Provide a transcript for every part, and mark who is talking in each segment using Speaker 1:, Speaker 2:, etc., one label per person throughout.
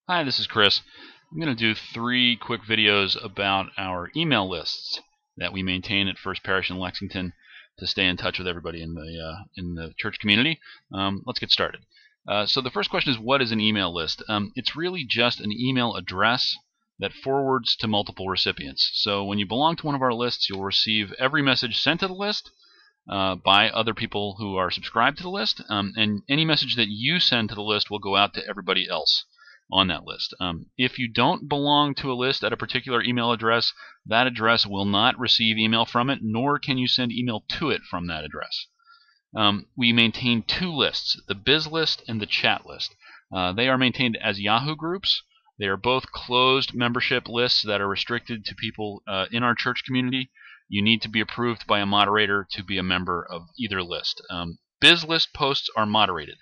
Speaker 1: Hi, this is Chris. I'm going to do 3 quick videos about our email lists that we maintain at First Parish in Lexington to stay in touch with everybody in the church community. Let's get started. So the first question is, what is an email list? It's really just an email address that forwards to multiple recipients. So when you belong to one of our lists, you'll receive every message sent to the list by other people who are subscribed to the list, and any message that you send to the list will go out to everybody else on that list. If you don't belong to a list at a particular email address, that address will not receive email from it, nor can you send email to it from that address. We maintain 2 lists, the biz list and the chat list. They are maintained as Yahoo groups. They are both closed membership lists that are restricted to people in our church community. You need to be approved by a moderator to be a member of either list. Biz list posts are moderated,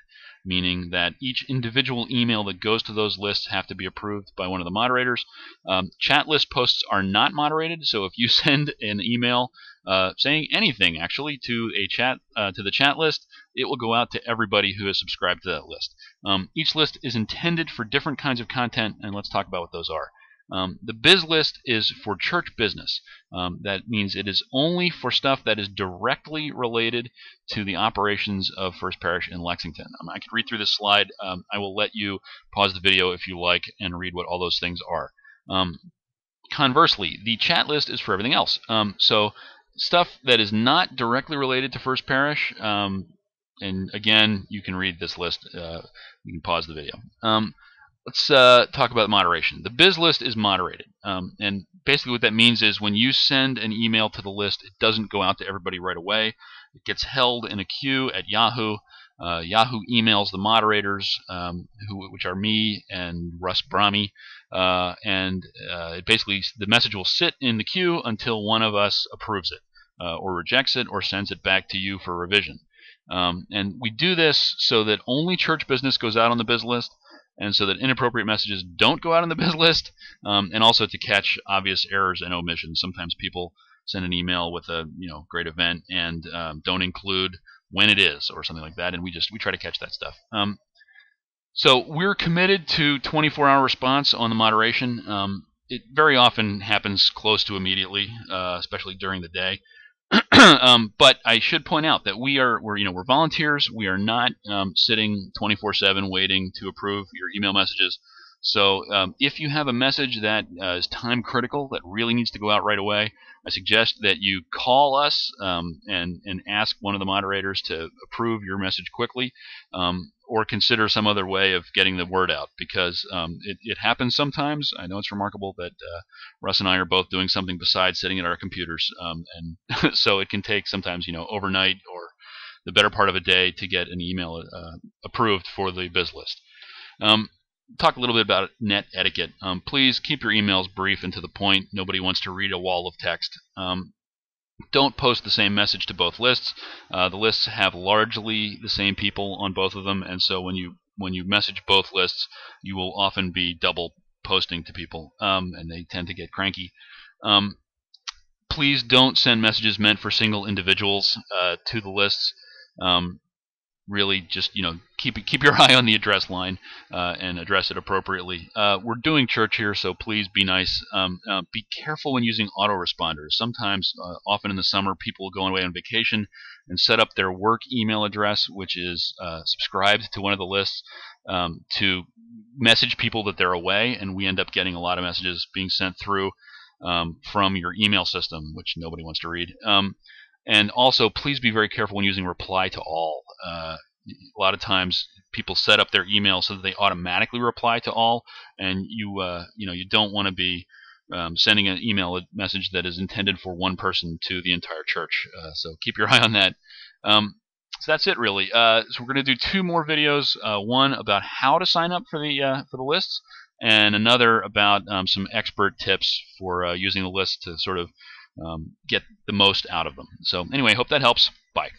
Speaker 1: meaning that each individual email that goes to those lists have to be approved by one of the moderators. Chat list posts are not moderated, so if you send an email saying anything actually to the chat list, it will go out to everybody who is subscribed to that list. Each list is intended for different kinds of content, and let's talk about what those are. The biz list is for church business. That means it is only for stuff that is directly related to the operations of First Parish in Lexington. I could read through this slide. I will let you pause the video if you like and read what all those things are. Conversely, the chat list is for everything else. So stuff that is not directly related to First Parish, and again, you can read this list. You can pause the video. Let's talk about moderation. The biz list is moderated, and basically what that means is when you send an email to the list, it doesn't go out to everybody right away. It gets held in a queue at Yahoo. Yahoo emails the moderators, which are me and Russ Brahmi, and basically the message will sit in the queue until one of us approves it, or rejects it, or sends it back to you for revision. And we do this so that only church business goes out on the biz list, and so that inappropriate messages don't go out on the biz list, and also to catch obvious errors and omissions. Sometimes people send an email with a great event and don't include when it is or something like that, and we try to catch that stuff. So we're committed to 24-hour response on the moderation. It very often happens close to immediately, especially during the day. But I should point out that we're volunteers. We are not sitting 24/7 waiting to approve your email messages. So if you have a message that is time critical, that really needs to go out right away, I suggest that you call us and ask one of the moderators to approve your message quickly, or consider some other way of getting the word out, because it happens sometimes. I know it's remarkable that Russ and I are both doing something besides sitting at our computers, and so it can take sometimes overnight or the better part of a day to get an email approved for the biz list. Talk a little bit about net etiquette. Please keep your emails brief and to the point. Nobody wants to read a wall of text. Don't post the same message to both lists. The lists have largely the same people on both of them, and so when you message both lists, you will often be double posting to people, and they tend to get cranky. Please don't send messages meant for single individuals to the lists. Really, just keep your eye on the address line and address it appropriately. We're doing church here, so please be nice. Be careful when using autoresponders. Sometimes, often in the summer, people will go away on vacation and set up their work email address, which is subscribed to one of the lists, to message people that they're away, and we end up getting a lot of messages being sent through from your email system, which nobody wants to read. And also, please be very careful when using reply to all. A lot of times, people set up their email so that they automatically reply to all, and you don't want to be sending an email message that is intended for one person to the entire church. So keep your eye on that. So that's it, really. So we're going to do 2 more videos. One about how to sign up for the lists, and another about some expert tips for using the list to sort of get the most out of them. So anyway, hope that helps. Bye.